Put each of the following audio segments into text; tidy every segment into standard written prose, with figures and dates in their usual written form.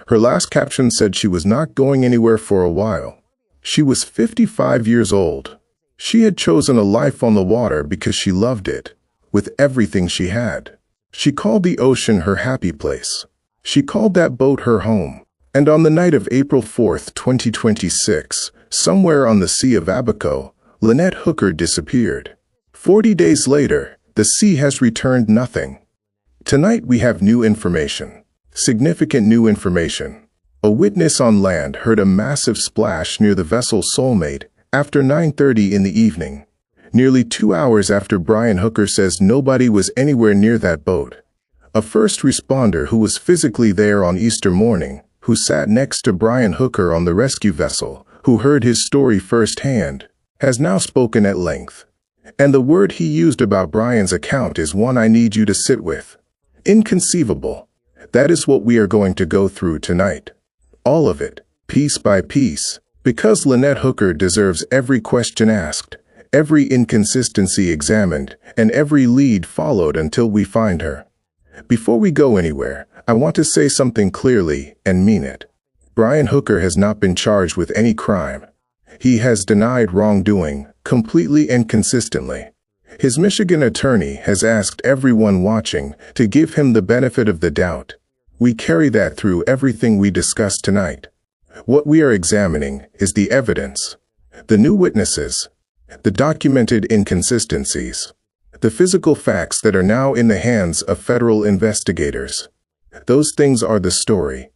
Her last caption said she was not going anywhere for a while. She was 55 years old. She had chosen a life on the water because she loved it, with everything she had. She called the ocean her happy place. She called that boat her home. And on the night of April 4th, 2026, somewhere on the Sea of Abaco, Linette Hooker disappeared. 40 days later, the sea has returned nothing. Tonight we have new information. Significant new information. A witness on land heard a massive splash near the vessel Soulmate after 9:30 in the evening, nearly 2 hours after Brian Hooker says nobody was anywhere near that boat. A first responder who was physically there on Easter morning, who sat next to Brian Hooker on the rescue vessel, who heard his story firsthand, has now spoken at length. And the word he used about Brian's account is one I need you to sit with. Inconceivable. That is what we are going to go through tonight. All of it, piece by piece, because Linette Hooker deserves every question asked, every inconsistency examined, and every lead followed until we find her. Before we go anywhere, I want to say something clearly and mean it. Brian Hooker has not been charged with any crime. He has denied wrongdoing, completely and consistently. His Michigan attorney has asked everyone watching to give him the benefit of the doubt. We carry that through everything we discuss tonight. What we are examining is the evidence, the new witnesses, the documented inconsistencies, the physical facts that are now in the hands of federal investigators. Those things are the story,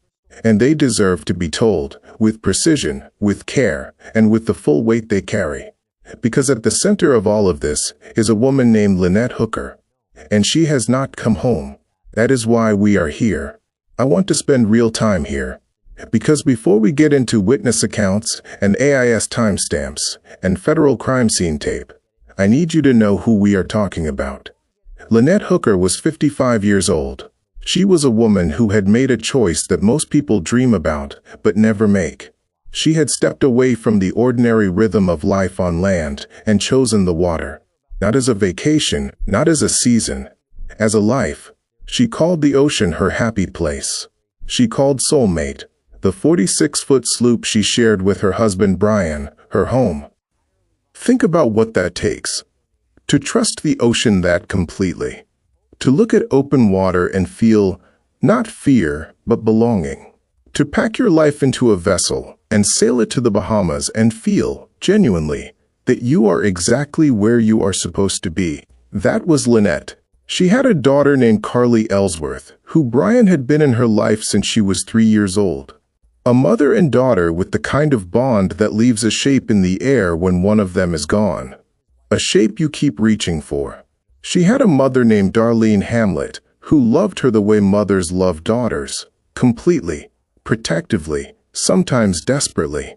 and they deserve to be told with precision, with care, and with the full weight they carry. Because at the center of all of this is a woman named Linette Hooker, and she has not come home. That is why we are here. I want to spend real time here, because before we get into witness accounts and AIS timestamps and federal crime scene tape, I need you to know who we are talking about. Linette Hooker was 55 years old. She was a woman who had made a choice that most people dream about but never make. She had stepped away from the ordinary rhythm of life on land and chosen the water, not as a vacation, not as a season, as a life. She called the ocean her happy place. She called Soulmate, the 46-foot sloop she shared with her husband Brian, her home. Think about what that takes. To trust the ocean that completely. To look at open water and feel, not fear, but belonging. To pack your life into a vessel and sail it to the Bahamas and feel, genuinely, that you are exactly where you are supposed to be. That was Linette. She had a daughter named Carly Ellsworth, who Brian had been in her life since she was 3 years old. A mother and daughter with the kind of bond that leaves a shape in the air when one of them is gone. A shape you keep reaching for. She had a mother named Darlene Hamlet, who loved her the way mothers love daughters, completely, protectively, sometimes desperately.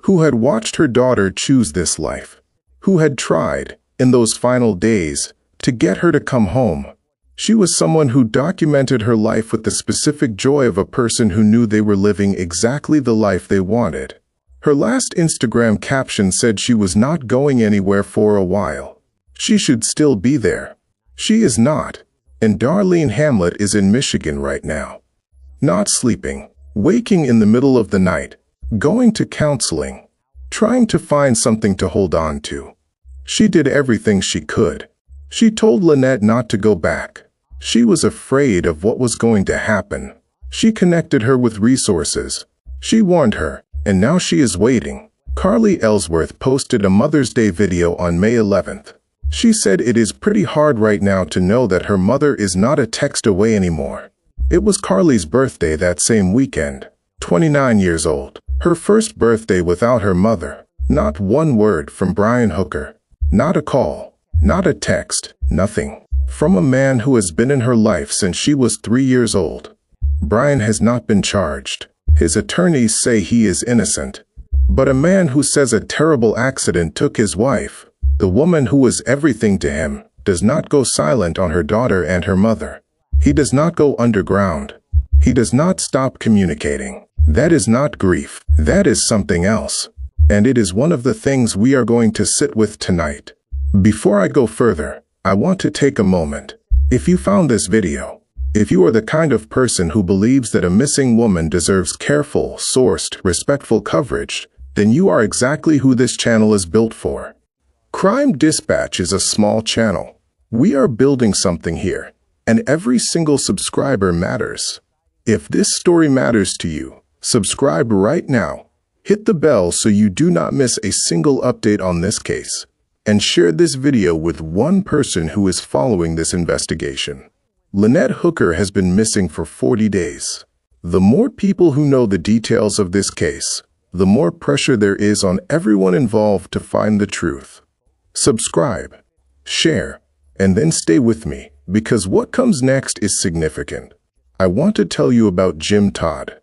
Who had watched her daughter choose this life. Who had tried, in those final days, to get her to come home. She was someone who documented her life with the specific joy of a person who knew they were living exactly the life they wanted. Her last Instagram caption said she was not going anywhere for a while. She should still be there. She is not. And Darlene Hamlet is in Michigan right now. Not sleeping, waking in the middle of the night, going to counseling, trying to find something to hold on to. She did everything she could. She told Linette not to go back. She was afraid of what was going to happen. She connected her with resources. She warned her, and now she is waiting. Carly Ellsworth posted a Mother's Day video on May 11th. She said it is pretty hard right now to know that her mother is not a text away anymore. It was Carly's birthday that same weekend, 29 years old. Her first birthday without her mother. Not one word from Brian Hooker. Not a call. Not a text, nothing. From a man who has been in her life since she was 3 years old. Brian has not been charged. His attorneys say he is innocent. But a man who says a terrible accident took his wife, the woman who was everything to him, does not go silent on her daughter and her mother. He does not go underground. He does not stop communicating. That is not grief. That is something else. And it is one of the things we are going to sit with tonight. Before I go further, I want to take a moment. If you found this video, If you are the kind of person who believes that a missing woman deserves careful, sourced, respectful coverage, then you are exactly who this channel is built for. Crime Dispatch is a small channel. We are building something here, and every single subscriber matters. If this story matters to you, subscribe right now. Hit the bell so you do not miss a single update on this case, and share this video with one person who is following this investigation. Linette Hooker has been missing for 40 days. The more people who know the details of this case, the more pressure there is on everyone involved to find the truth. Subscribe, share, and then stay with me, because what comes next is significant. I want to tell you about Jim Todd,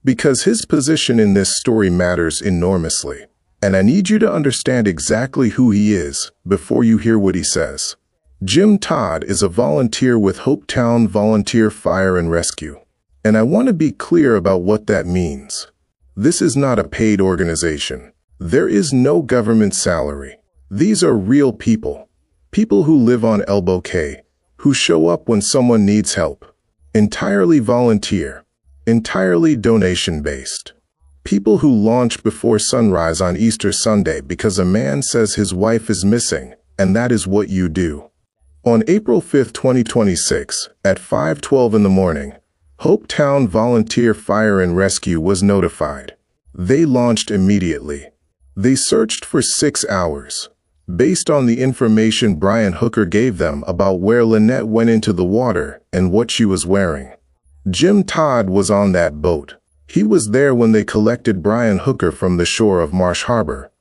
because his position in this story matters enormously, and I need you to understand exactly who he is before you hear what he says. Jim Todd is a volunteer with Hopetown Volunteer Fire and Rescue, and I want to be clear about what that means. This is not a paid organization. There is no government salary. These are real people who live on Abaco, who show up when someone needs help. Entirely volunteer, entirely donation-based. People who launch before sunrise on Easter Sunday because a man says his wife is missing, and that is what you do. On April 5, 2026, at 5:12 in the morning, Hopetown Volunteer Fire and Rescue was notified. They launched immediately. They searched for 6 hours, based on the information Brian Hooker gave them about where Lynette went into the water and what she was wearing. Jim Todd was on that boat. He was there when they collected Brian Hooker from the shore of Marsh Harbor.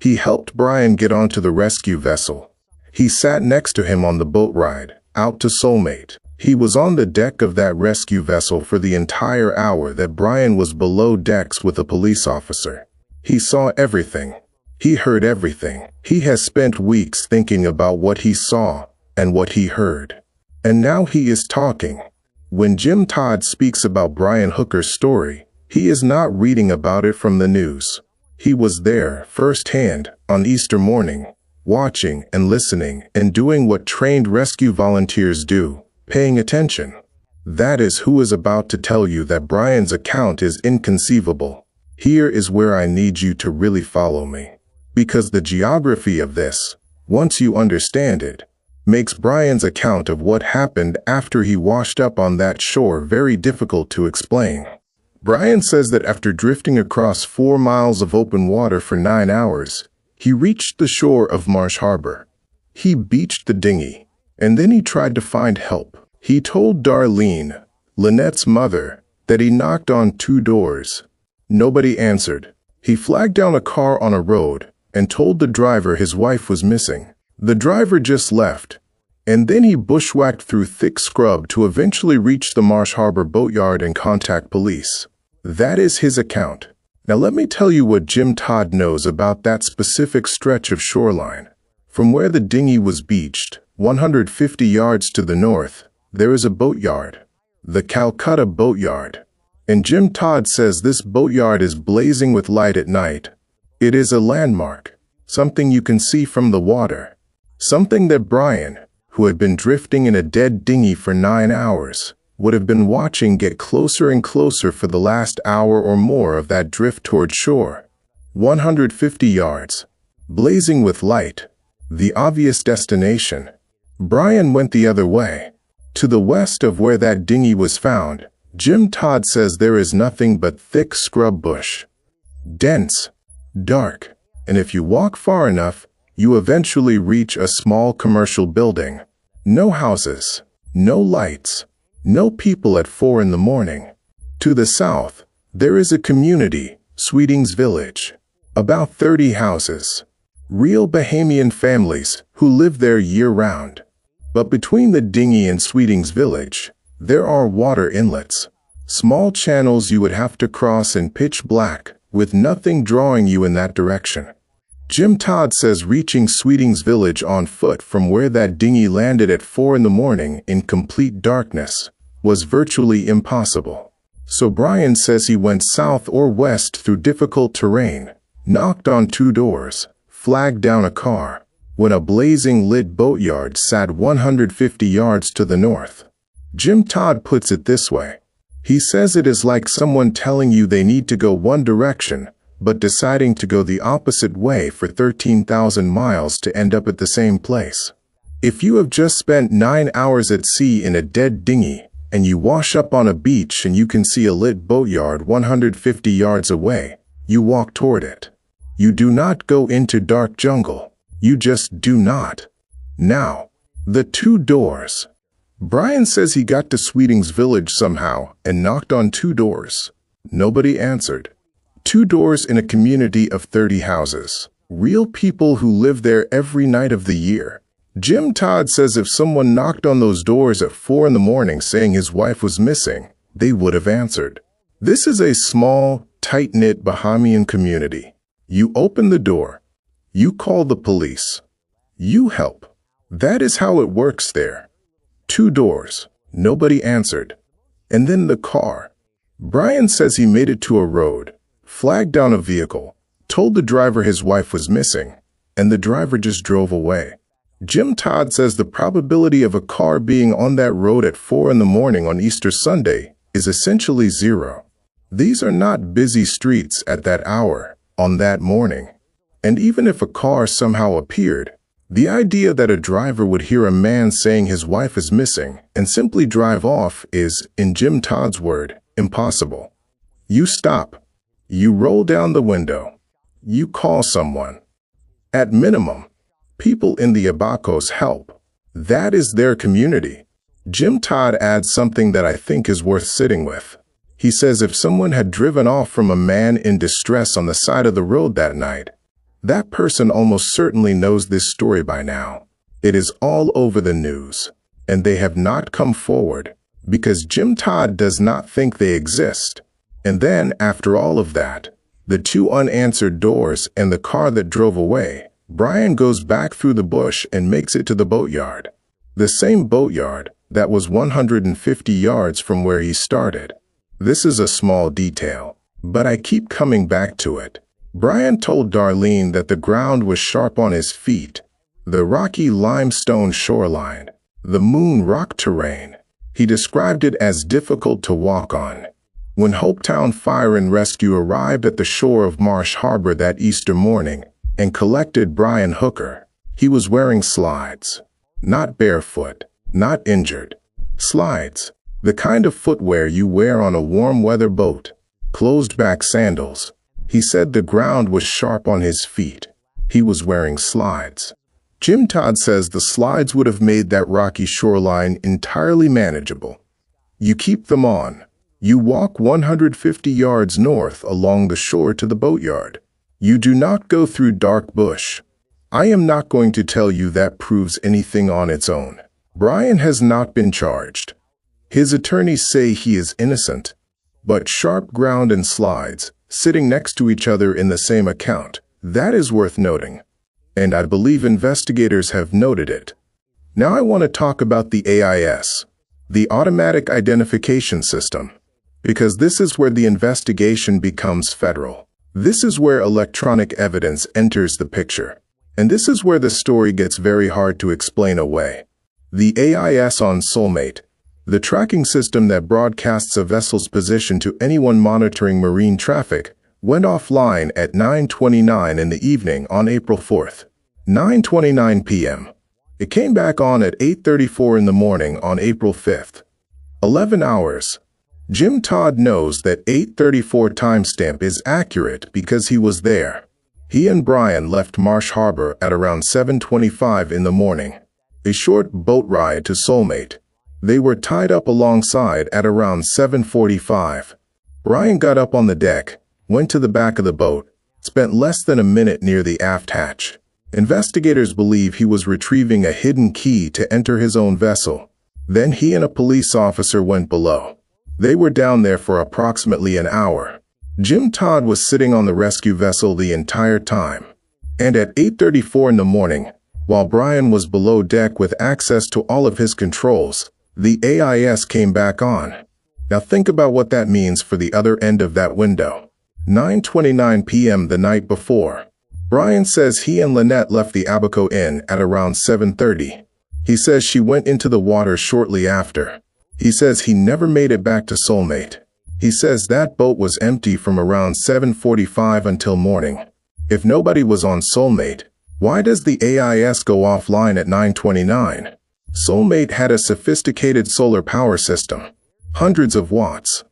He helped Brian get onto the rescue vessel. He sat next to him on the boat ride out to Soulmate. He was on the deck of that rescue vessel for the entire hour that Brian was below decks with a police officer. He saw everything. He heard everything. He has spent weeks thinking about what he saw and what he heard. And now he is talking. When Jim Todd speaks about Brian Hooker's story, he is not reading about it from the news. He was there firsthand on Easter morning, watching and listening and doing what trained rescue volunteers do, paying attention. That is who is about to tell you that Brian's account is inconceivable. Here is where I need you to really follow me. Because the geography of this, once you understand it, makes Brian's account of what happened after he washed up on that shore very difficult to explain. Brian says that after drifting across 4 miles of open water for 9 hours, he reached the shore of Marsh Harbor. He beached the dinghy, and then he tried to find help. He told Darlene, Lynette's mother, that he knocked on 2 doors. Nobody answered. He flagged down a car on a road and told the driver his wife was missing. The driver just left, and then he bushwhacked through thick scrub to eventually reach the Marsh Harbor boatyard and contact police. That is his account. Now let me tell you what Jim Todd knows about that specific stretch of shoreline. From where the dinghy was beached, 150 yards to the north, there is a boatyard, the Calcutta Boatyard. And Jim Todd says this boatyard is blazing with light at night. It is a landmark, something you can see from the water, something that Brian, who had been drifting in a dead dinghy for 9 hours, would have been watching get closer and closer for the last hour or more of that drift toward shore. 150 yards, blazing with light, the obvious destination. Brian went the other way. To the west of where that dinghy was found, Jim Todd says there is nothing but thick scrub bush. Dense, dark, and if you walk far enough, you eventually reach a small commercial building. No houses, no lights, no people at 4 in the morning. To the south, there is a community, Sweeting's Village. About 30 houses. Real Bahamian families who live there year-round. But between the dinghy and Sweeting's Village, there are water inlets. Small channels you would have to cross in pitch black, with nothing drawing you in that direction. Jim Todd says reaching Sweeting's Village on foot from where that dinghy landed at 4 in the morning in complete darkness was virtually impossible. So Brian says he went south or west through difficult terrain, knocked on 2 doors, flagged down a car, when a blazing lit boatyard sat 150 yards to the north. Jim Todd puts it this way. He says it is like someone telling you they need to go one direction, but deciding to go the opposite way for 13,000 miles to end up at the same place. If you have just spent 9 hours at sea in a dead dinghy, and you wash up on a beach and you can see a lit boatyard 150 yards away, you walk toward it. You do not go into dark jungle. You just do not. Now, the 2 doors. Brian says he got to Sweeting's village somehow and knocked on 2 doors. Nobody answered. 2 doors in a community of 30 houses. Real people who live there every night of the year. Jim Todd says if someone knocked on those doors at 4 in the morning saying his wife was missing, they would have answered. This is a small, tight-knit Bahamian community. You open the door. You call the police. You help. That is how it works there. 2 doors. Nobody answered. And then the car. Brian says he made it to a road, flagged down a vehicle, told the driver his wife was missing, and the driver just drove away. Jim Todd says the probability of a car being on that road at 4 in the morning on Easter Sunday is essentially 0. These are not busy streets at that hour, on that morning. And even if a car somehow appeared, the idea that a driver would hear a man saying his wife is missing and simply drive off is, in Jim Todd's word, impossible. You stop. You roll down the window. You call someone. At minimum, people in the Abacos help. That is their community. Jim Todd adds something that I think is worth sitting with. He says if someone had driven off from a man in distress on the side of the road that night, that person almost certainly knows this story by now. It is all over the news, and they have not come forward because Jim Todd does not think they exist. And then, after all of that, the 2 unanswered doors and the car that drove away, Brian goes back through the bush and makes it to the boatyard. The same boatyard that was 150 yards from where he started. This is a small detail, but I keep coming back to it. Brian told Darlene that the ground was sharp on his feet, the rocky limestone shoreline, the moon rock terrain. He described it as difficult to walk on. When Hopetown Fire and Rescue arrived at the shore of Marsh Harbor that Easter morning and collected Brian Hooker, he was wearing slides. Not barefoot, not injured. Slides, the kind of footwear you wear on a warm weather boat. Closed-back sandals. He said the ground was sharp on his feet. He was wearing slides. Jim Todd says the slides would have made that rocky shoreline entirely manageable. You keep them on. You walk 150 yards north along the shore to the boatyard. You do not go through dark bush. I am not going to tell you that proves anything on its own. Brian has not been charged. His attorneys say he is innocent. But sharp ground and slides, sitting next to each other in the same account, that is worth noting. And I believe investigators have noted it. Now I want to talk about the AIS, the Automatic Identification System, because this is where the investigation becomes federal. This is where electronic evidence enters the picture. And this is where the story gets very hard to explain away. The AIS on Soulmate, the tracking system that broadcasts a vessel's position to anyone monitoring marine traffic, went offline at 9:29 in the evening on April 4th, 9:29 p.m. It came back on at 8:34 in the morning on April 5th. 11 hours. Jim Todd knows that 8:34 timestamp is accurate because he was there. He and Brian left Marsh Harbor at around 7:25 in the morning. A short boat ride to Soulmate. They were tied up alongside at around 7:45. Brian got up on the deck, went to the back of the boat, spent less than a minute near the aft hatch. Investigators believe he was retrieving a hidden key to enter his own vessel. Then he and a police officer went below. They were down there for approximately an hour. Jim Todd was sitting on the rescue vessel the entire time. And at 8:34 in the morning, while Brian was below deck with access to all of his controls, the AIS came back on. Now think about what that means for the other end of that window. 9:29 p.m. the night before. Brian says he and Lynette left the Abaco Inn at around 7:30. He says she went into the water shortly after. He says he never made it back to Soulmate. He says that boat was empty from around 7:45 until morning. If nobody was on Soulmate, why does the AIS go offline at 9:29? Soulmate had a sophisticated solar power system, hundreds of watts,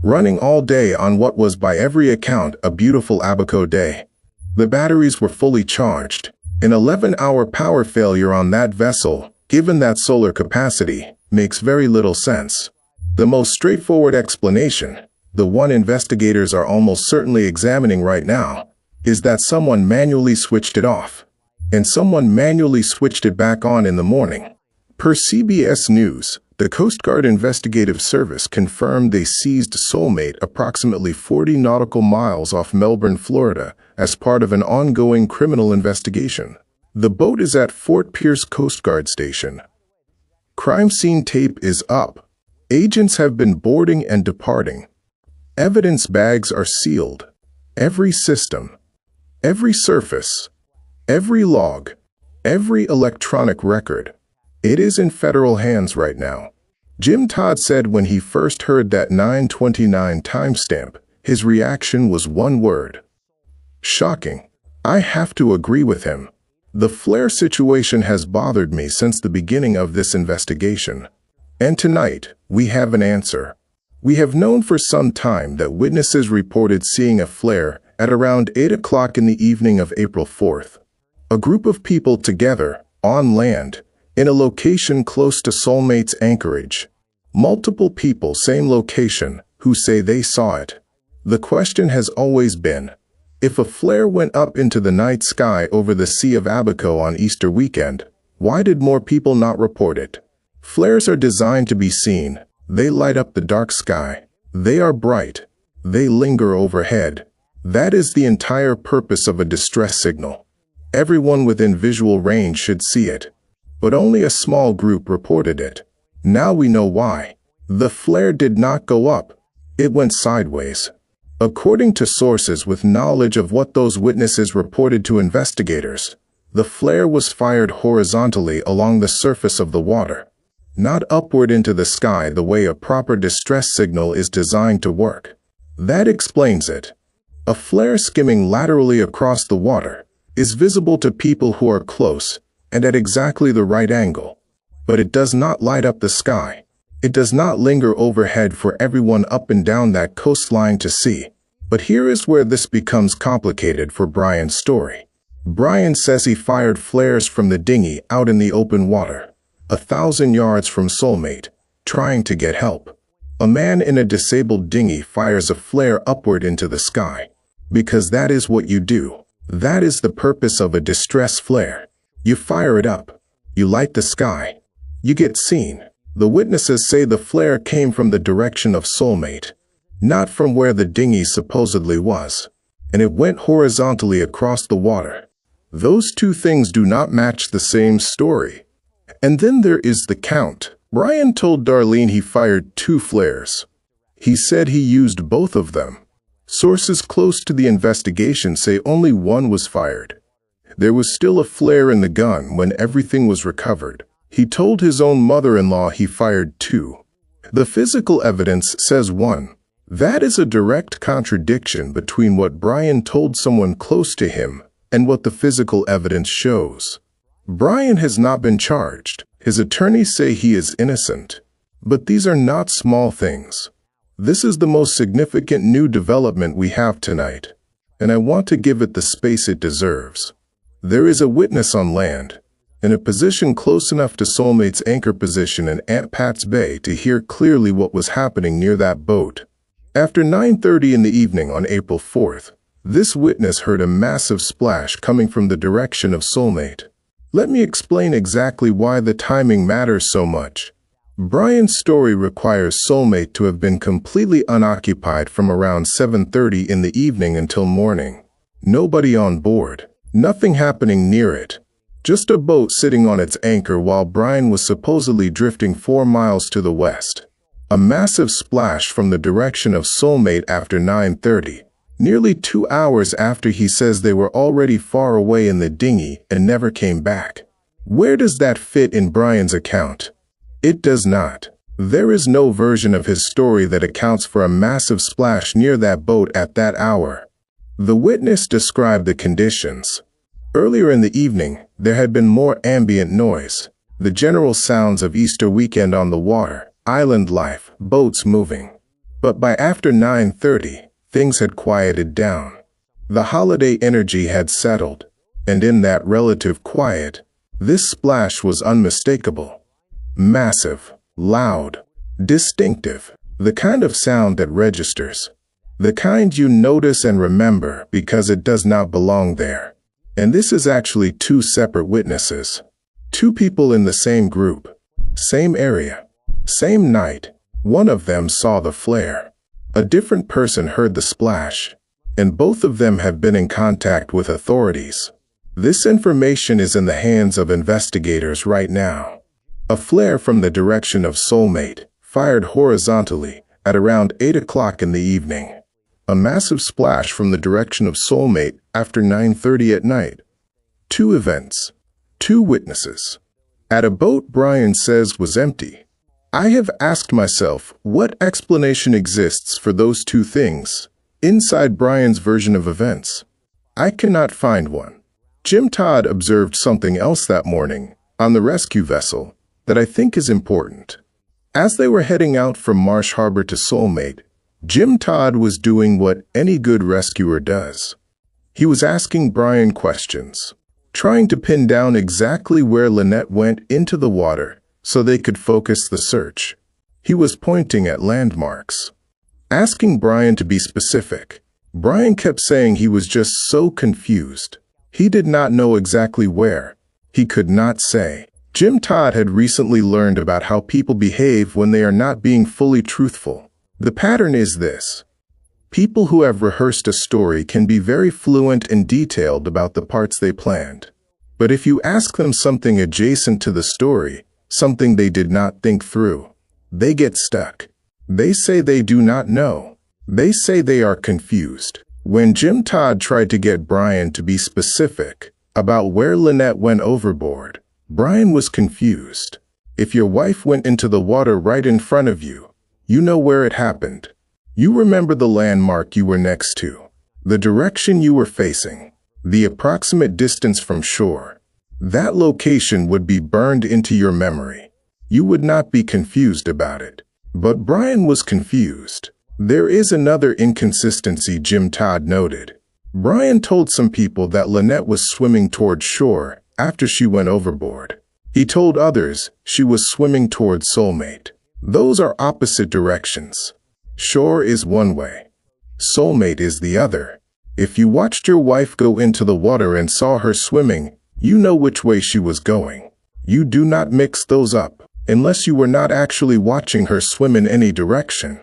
running all day on what was by every account a beautiful Abaco day. The batteries were fully charged. An 11-hour power failure on that vessel, given that solar capacity, makes very little sense. The most straightforward explanation, the one investigators are almost certainly examining right now, is that someone manually switched it off, and someone manually switched it back on in the morning. Per CBS News, the Coast Guard Investigative Service confirmed they seized Soulmate approximately 40 nautical miles off Melbourne, Florida, as part of an ongoing criminal investigation. The boat is at Fort Pierce Coast Guard Station. Crime scene tape is up. Agents have been boarding and departing. Evidence bags are sealed. Every system, every surface, every log, every electronic record. It is in federal hands right now. Jim Todd said when he first heard that 9:29 timestamp, his reaction was one word: shocking. I have to agree with him. The flare situation has bothered me since the beginning of this investigation. And tonight, we have an answer. We have known for some time that witnesses reported seeing a flare at around 8 o'clock in the evening of April 4th. A group of people together, on land, in a location close to Soulmate's anchorage. Multiple people, same location, who say they saw it. The question has always been, if a flare went up into the night sky over the Sea of Abaco on Easter weekend, why did more people not report it? Flares are designed to be seen. They light up the dark sky. They are bright. They linger overhead. That is the entire purpose of a distress signal. Everyone within visual range should see it. But only a small group reported it. Now we know why. The flare did not go up. It went sideways. According to sources with knowledge of what those witnesses reported to investigators, the flare was fired horizontally along the surface of the water, not upward into the sky the way a proper distress signal is designed to work. That explains it. A flare skimming laterally across the water is visible to people who are close and at exactly the right angle, but it does not light up the sky. It does not linger overhead for everyone up and down that coastline to see. But here is where this becomes complicated for Brian's story. Brian says he fired flares from the dinghy out in the open water, 1,000 yards from Soulmate, trying to get help. A man in a disabled dinghy fires a flare upward into the sky, because that is what you do. That is the purpose of a distress flare. You fire it up. You light the sky. You get seen. The witnesses say the flare came from the direction of Soulmate, not from where the dinghy supposedly was, and it went horizontally across the water. Those two things do not match the same story. And then there is the count. Brian told Darlene he fired 2 flares. He said he used both of them. Sources close to the investigation say only one was fired. There was still a flare in the gun when everything was recovered. He told his own mother-in-law he fired 2. The physical evidence says 1. That is a direct contradiction between what Brian told someone close to him and what the physical evidence shows. Brian has not been charged. His attorneys say he is innocent. But these are not small things. This is the most significant new development we have tonight, and I want to give it the space it deserves. There is a witness on land, in a position close enough to Soulmate's anchor position in Aunt Pat's Bay to hear clearly what was happening near that boat. After 9:30 in the evening on April 4th, this witness heard a massive splash coming from the direction of Soulmate. Let me explain exactly why the timing matters so much. Brian's story requires Soulmate to have been completely unoccupied from around 7:30 in the evening until morning. Nobody on board. Nothing happening near it. Just a boat sitting on its anchor while Brian was supposedly drifting 4 miles to the west. A massive splash from the direction of Soulmate after 9:30, nearly 2 hours after he says they were already far away in the dinghy and never came back. Where does that fit in Brian's account? It does not. There is no version of his story that accounts for a massive splash near that boat at that hour. The witness described the conditions. Earlier in the evening, there had been more ambient noise, the general sounds of Easter weekend on the water, island life, boats moving. But by after 9:30, things had quieted down. The holiday energy had settled, and in that relative quiet, this splash was unmistakable. Massive, loud, distinctive, the kind of sound that registers. The kind you notice and remember because it does not belong there. And this is actually two separate witnesses. Two people in the same group, same area, same night. One of them saw the flare. A different person heard the splash. And both of them have been in contact with authorities. This information is in the hands of investigators right now. A flare from the direction of Soulmate, fired horizontally at around 8 o'clock in the evening. A massive splash from the direction of Soulmate after 9:30 at night. Two events, two witnesses. At a boat Brian says was empty. I have asked myself what explanation exists for those two things inside Brian's version of events. I cannot find one. Jim Todd observed something else that morning on the rescue vessel that I think is important. As they were heading out from Marsh Harbor to Soulmate, Jim Todd was doing what any good rescuer does. He was asking Brian questions, trying to pin down exactly where Lynette went into the water so they could focus the search. He was pointing at landmarks, asking Brian to be specific. Brian kept saying he was just so confused. He did not know exactly where. He could not say. Jim Todd had recently learned about how people behave when they are not being fully truthful. The pattern is this. People who have rehearsed a story can be very fluent and detailed about the parts they planned. But if you ask them something adjacent to the story, something they did not think through, they get stuck. They say they do not know. They say they are confused. When Jim Todd tried to get Brian to be specific about where Lynette went overboard, Brian was confused. If your wife went into the water right in front of you, you know where it happened. You remember the landmark you were next to, the direction you were facing, the approximate distance from shore. That location would be burned into your memory. You would not be confused about it. But Brian was confused. There is another inconsistency Jim Todd noted. Brian told some people that Lynette was swimming toward shore after she went overboard. He told others she was swimming toward Soulmate. Those are opposite directions. Shore is one way. Soulmate is the other. If you watched your wife go into the water and saw her swimming, you know which way she was going. You do not mix those up, unless you were not actually watching her swim in any direction.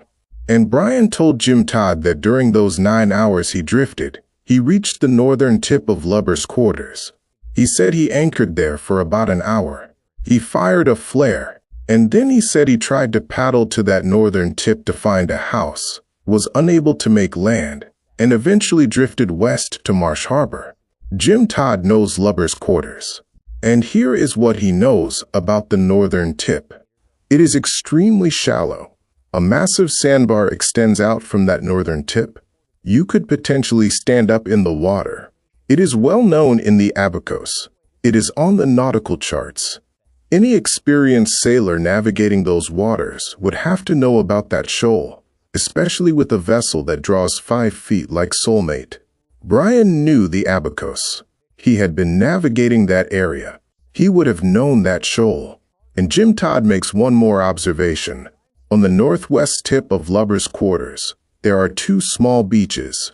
And Brian told Jim Todd that during those 9 hours he drifted, he reached the northern tip of Lubber's Quarters. He said he anchored there for about an hour. He fired a flare. And then he said he tried to paddle to that northern tip to find a house, was unable to make land, and eventually drifted west to Marsh Harbor. Jim Todd knows Lubber's Quarters. And here is what he knows about the northern tip. It is extremely shallow. A massive sandbar extends out from that northern tip. You could potentially stand up in the water. It is well known in the Abacos. It is on the nautical charts. Any experienced sailor navigating those waters would have to know about that shoal, especially with a vessel that draws 5 feet like Soulmate. Brian knew the Abacos. He had been navigating that area. He would have known that shoal. And Jim Todd makes one more observation. On the northwest tip of Lubber's Quarters, there are 2 small beaches.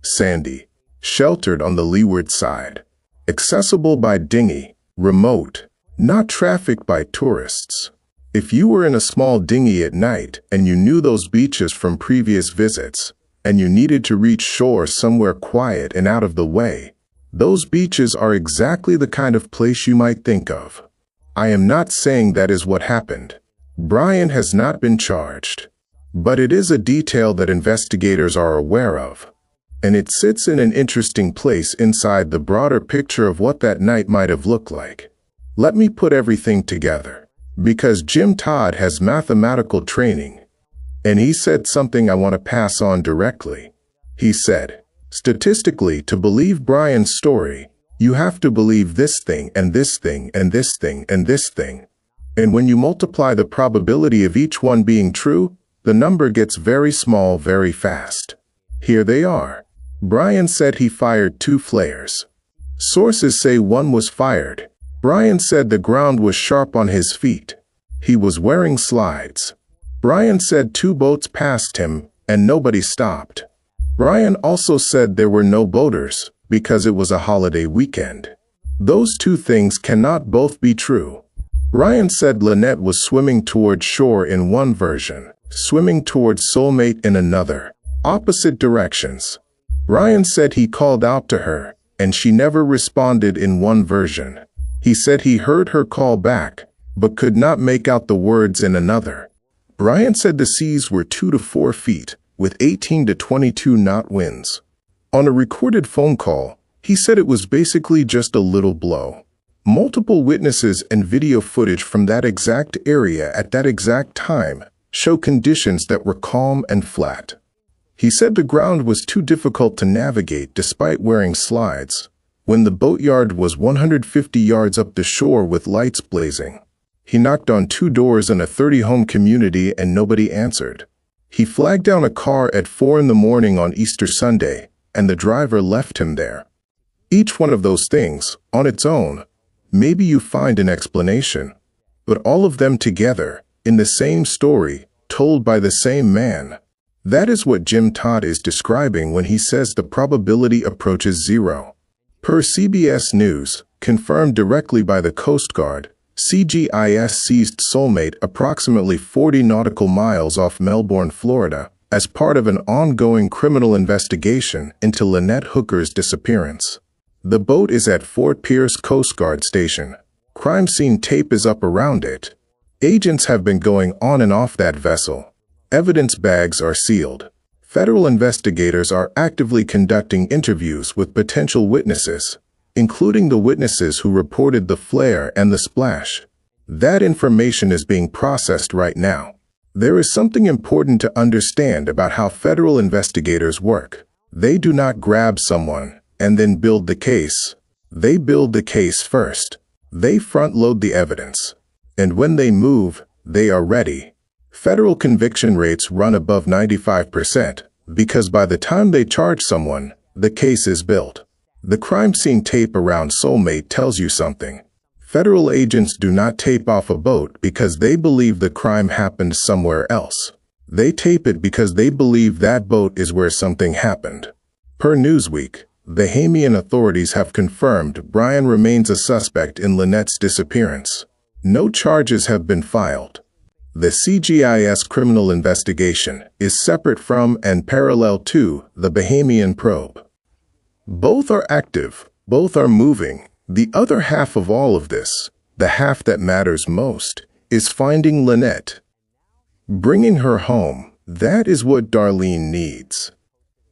Sandy, sheltered on the leeward side, accessible by dinghy, remote, not trafficked by tourists. If you were in a small dinghy at night and you knew those beaches from previous visits, and you needed to reach shore somewhere quiet and out of the way, those beaches are exactly the kind of place you might think of. I am not saying that is what happened. Brian has not been charged. But it is a detail that investigators are aware of. And it sits in an interesting place inside the broader picture of what that night might have looked like. Let me put everything together. because Jim Todd has mathematical training. And he said something I want to pass on directly. He said, statistically, to believe Brian's story, you have to believe this thing and this thing and this thing and this thing. And when you multiply the probability of each one being true, the number gets very small very fast. Here they are. Brian said he fired 2 flares. Sources say one was fired. Brian said the ground was sharp on his feet. He was wearing slides. Brian said 2 boats passed him, and nobody stopped. Brian also said there were no boaters, because it was a holiday weekend. Those 2 things cannot both be true. Brian said Lynette was swimming toward shore in one version, swimming towards Soulmate in another, opposite directions. Brian said he called out to her, and she never responded in one version. He said he heard her call back, but could not make out the words in another. Brian said the seas were 2 to 4 feet, with 18 to 22 knot winds. On a recorded phone call, he said it was basically just a little blow. Multiple witnesses and video footage from that exact area at that exact time show conditions that were calm and flat. He said the ground was too difficult to navigate despite wearing slides, when the boatyard was 150 yards up the shore with lights blazing. He knocked on 2 doors in a 30-home community and nobody answered. He flagged down a car at 4 in the morning on Easter Sunday, and the driver left him there. Each one of those things, on its own, maybe you find an explanation, but all of them together, in the same story, told by the same man. That is what Jim Todd is describing when he says the probability approaches 0. Per CBS News, confirmed directly by the Coast Guard, CGIS seized Soulmate approximately 40 nautical miles off Melbourne, Florida, as part of an ongoing criminal investigation into Linette Hooker's disappearance. The boat is at Fort Pierce Coast Guard Station. Crime scene tape is up around it. Agents have been going on and off that vessel. Evidence bags are sealed. Federal investigators are actively conducting interviews with potential witnesses, including the witnesses who reported the flare and the splash. That information is being processed right now. There is something important to understand about how federal investigators work. They do not grab someone and then build the case. They build the case first. They front-load the evidence. And when they move, they are ready. Federal conviction rates run above 95% because by the time they charge someone, the case is built. The crime scene tape around Soulmate tells you something. Federal agents do not tape off a boat because they believe the crime happened somewhere else. They tape it because they believe that boat is where something happened. Per Newsweek, the Bahamian authorities have confirmed Brian remains a suspect in Lynette's disappearance. No charges have been filed. The CGIS criminal investigation is separate from and parallel to the Bahamian probe. Both are active, both are moving. The other half of all of this, the half that matters most, is finding Lynette. Bringing her home, that is what Darlene needs.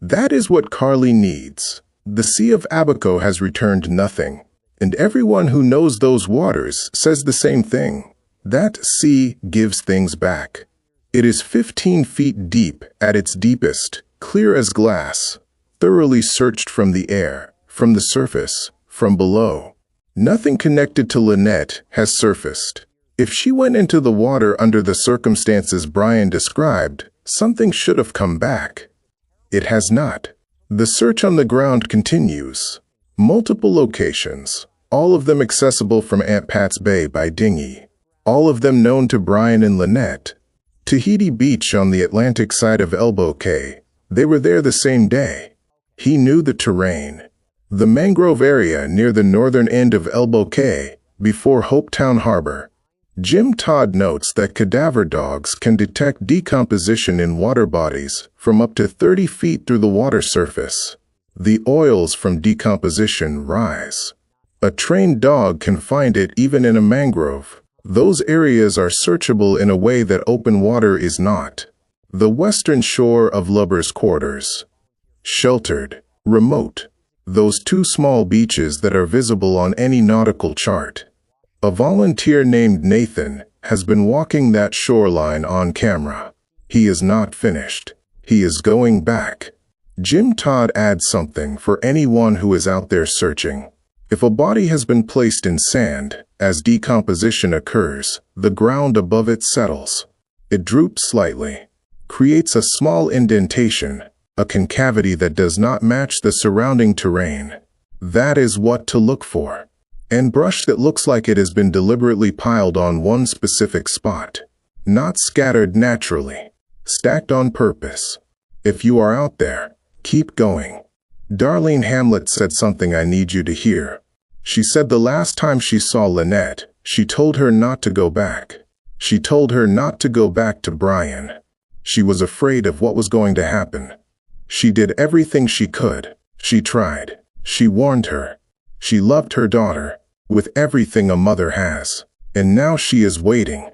That is what Carly needs. The Sea of Abaco has returned nothing, and everyone who knows those waters says the same thing. That sea gives things back. It is 15 feet deep at its deepest, clear as glass, thoroughly searched from the air, from the surface, from below. Nothing connected to Lynette has surfaced. If she went into the water under the circumstances Brian described, something should have come back. It has not. The search on the ground continues. Multiple locations, all of them accessible from Aunt Pat's Bay by dinghy. All of them known to Brian and Lynette. Tahiti Beach on the Atlantic side of Elbow Cay. They were there the same day. He knew the terrain. The mangrove area near the northern end of Elbow Cay, before Hopetown Harbor. Jim Todd notes that cadaver dogs can detect decomposition in water bodies from up to 30 feet through the water surface. The oils from decomposition rise. A trained dog can find it even in a mangrove. Those areas are searchable in a way that open water is not. The western shore of Lubber's Quarters. Sheltered, remote. Those 2 small beaches that are visible on any nautical chart. A volunteer named Nathan has been walking that shoreline on camera. He is not finished. He is going back. Jim Todd adds something for anyone who is out there searching. If a body has been placed in sand, as decomposition occurs, the ground above it settles. It droops slightly, creates a small indentation, a concavity that does not match the surrounding terrain. That is what to look for. And brush that looks like it has been deliberately piled on one specific spot. Not scattered naturally. Stacked on purpose. If you are out there, keep going. Darlene Hamlet said something I need you to hear. She said the last time she saw Lynette, she told her not to go back. She told her not to go back to Brian. She was afraid of what was going to happen. She did everything she could. She tried. She warned her. She loved her daughter, with everything a mother has. And now she is waiting.